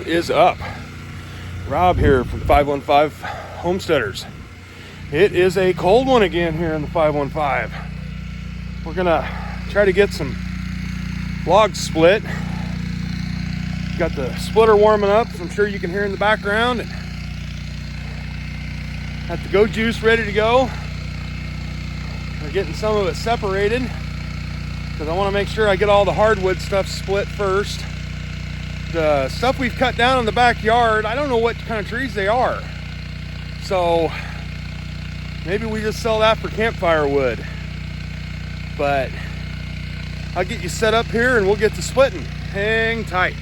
What is up? Rob here from 515 Homesteaders. It is a cold one again here in the 515. We're gonna try to get some logs split. Got the splitter warming up, so I'm sure you can hear in the background. Got the go juice ready to go. We're getting some of it separated because I want to make sure I get all the hardwood stuff split first. The stuff we've cut down in the backyard, I don't know what kind of trees they are. So maybe we just sell that for campfire wood. But I'll get you set up here and we'll get to splitting. Hang tight.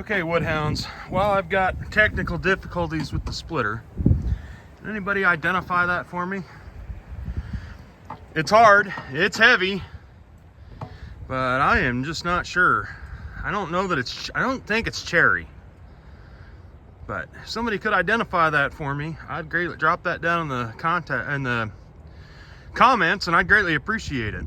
Okay, Woodhounds, while I've got technical difficulties with the splitter, can anybody identify that for me? It's hard, it's heavy, but I am just not sure. I don't think it's cherry. But if somebody could identify that for me, I'd greatly drop that down in the comments, and I'd greatly appreciate it.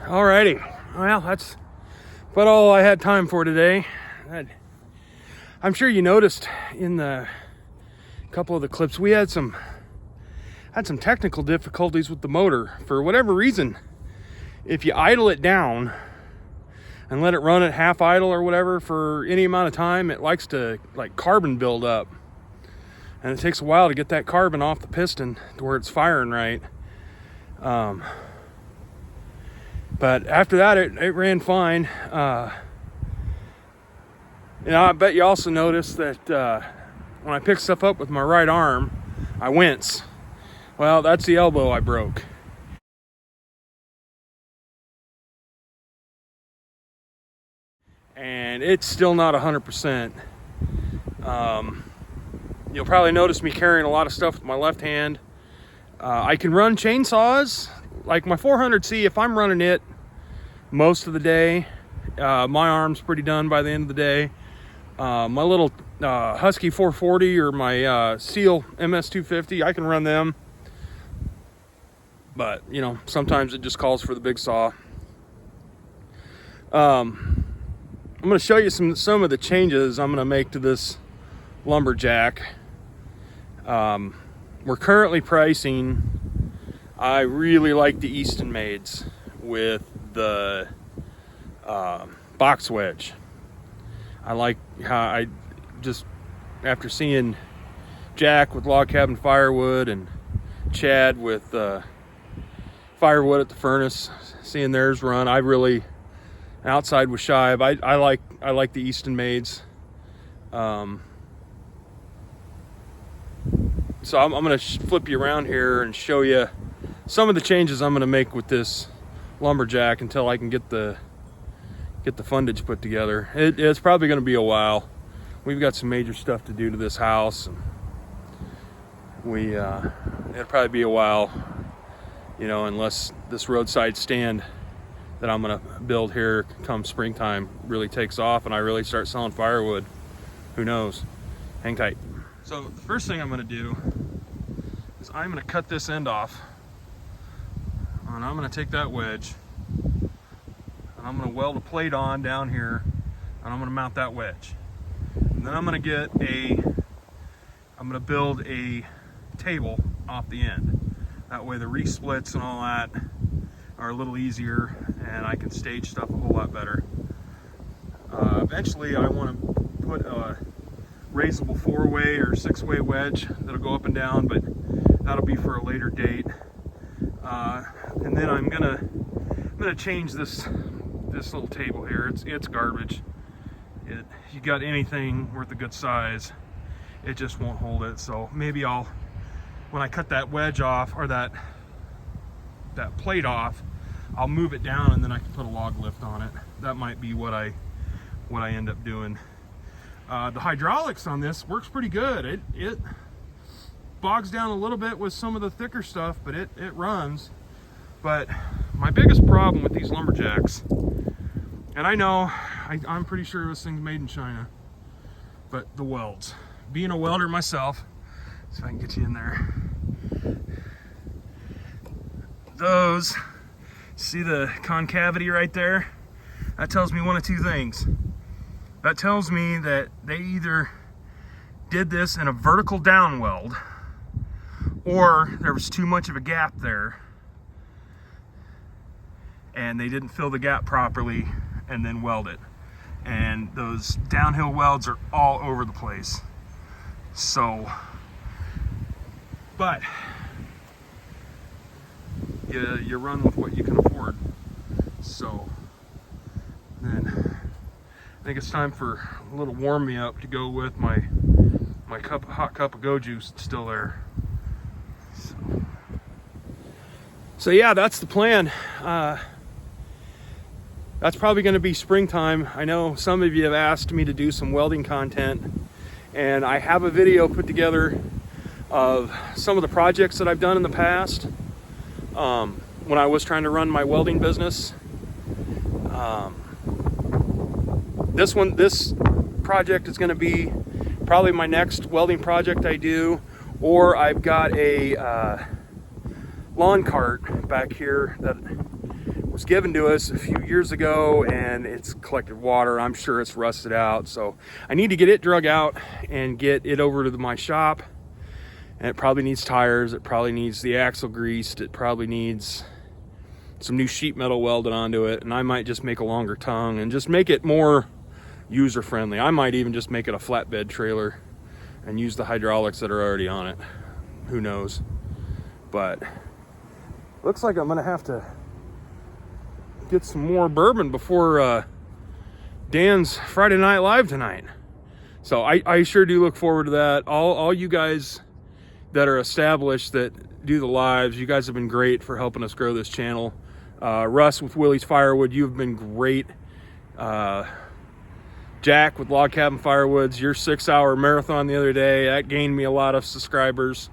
Alrighty, well, that's about all I had time for today. I'm sure you noticed in the couple of the clips we had some technical difficulties with the motor. For whatever reason, if you idle it down and let it run at half idle or whatever for any amount of time, it likes to like carbon build up, and it takes a while to get that carbon off the piston to where it's firing right. But after that, it ran fine. I bet you also noticed that when I pick stuff up with my right arm, I wince. Well, that's the elbow I broke. And it's still not 100%. You'll probably notice me carrying a lot of stuff with my left hand. I can run chainsaws. Like my 400C, if I'm running it most of the day, my arm's pretty done by the end of the day. My little Husky 440 or my Seal MS250, I can run them. But, you know, sometimes it just calls for the big saw. I'm going to show you some of the changes I'm going to make to this lumberjack. We're currently pricing... I really like the Easton Maids with the box wedge. I like how I just, after seeing Jack with log cabin firewood and Chad with firewood at the furnace, seeing theirs run, I really, outside with Shive, I like the Easton Maids. So I'm going to flip you around here and show you some of the changes I'm going to make with this lumberjack until I can get the fundage put together. It's probably going to be a while. We've got some major stuff to do to this house, and it'll probably be a while you know, unless this roadside stand that I'm gonna build here come springtime really takes off and I really start selling firewood. Who knows? Hang tight. So the first thing I'm gonna do is I'm gonna cut this end off, and I'm gonna take that wedge and I'm gonna weld a plate on down here, and I'm gonna mount that wedge. And then I'm gonna build a table off the end. That way the re-splits and all that are a little easier, and I can stage stuff a whole lot better. Eventually I want to put a raisable 4-way or 6-way wedge that'll go up and down, but that'll be for a later date. And then I'm gonna change this little table here. It's garbage. You got anything worth a good size, it just won't hold it. So maybe when I cut that wedge off, or that plate off, I'll move it down and then I can put a log lift on it. That might be what I end up doing. The hydraulics on this works pretty good. It bogs down a little bit with some of the thicker stuff, but it runs. But my biggest problem with these lumberjacks, and I know I'm pretty sure this thing's made in China, but the welds. Being a welder myself, so I can get you in there. Those, see the concavity right there? That tells me one of two things. That tells me that they either did this in a vertical down weld, or there was too much of a gap there and they didn't fill the gap properly and then weld it. And those downhill welds are all over the place. So, but you run with what you can afford. So then I think it's time for a little warm me up to go with my hot cup of go juice that's still there. So yeah, that's the plan. That's probably going to be springtime. I know some of you have asked me to do some welding content, and I have a video put together of some of the projects that I've done in the past when I was trying to run my welding business. This project is going to be probably my next welding project I do, or I've got a lawn cart back here that was given to us a few years ago, and it's collected water. I'm sure it's rusted out, so I need to get it drug out and get it over to my shop. And it probably needs tires, it probably needs the axle greased, it probably needs some new sheet metal welded onto it, and I might just make a longer tongue and just make it more user friendly. I might even just make it a flatbed trailer and use the hydraulics that are already on it. Who knows? But looks like I'm gonna have to get some more bourbon before Dan's Friday Night Live tonight. So I sure do look forward to that. All you guys that are established that do the lives, you guys have been great for helping us grow this channel. Russ with Willie's Firewood, you've been great. Jack with Log Cabin Firewoods, your 6-hour marathon the other day, that gained me a lot of subscribers.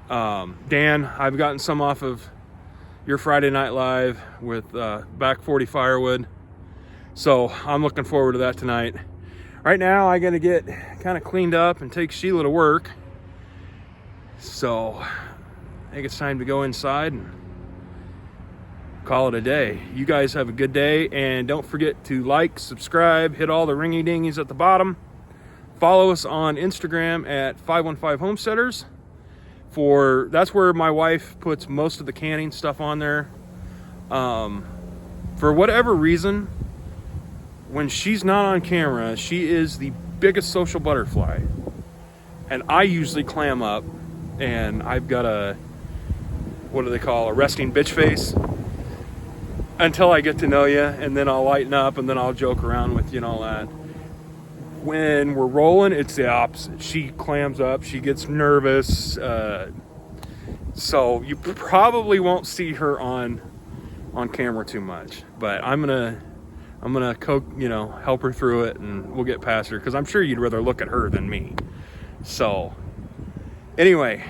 Dan, I've gotten some off of your Friday Night Live with Back 40 Firewood. So I'm looking forward to that tonight. Right now I gotta get kind of cleaned up and take Sheila to work. So I think it's time to go inside and call it a day. You guys have a good day, and don't forget to like, subscribe, hit all the ringy dingies at the bottom. Follow us on Instagram at 515 Homesteaders. That's where my wife puts most of the canning stuff on there. For whatever reason, when she's not on camera, she is the biggest social butterfly, and I usually clam up, and I've got a, what do they call, a resting bitch face until I get to know you, and then I'll lighten up, and then I'll joke around with you and all that. When we're rolling, it's the opposite. She clams up, she gets nervous, so you probably won't see her on camera too much. But I'm gonna help her through it, and we'll get past her, because I'm sure you'd rather look at her than me. So anyway,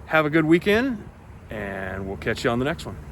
have a good weekend, and we'll catch you on the next one.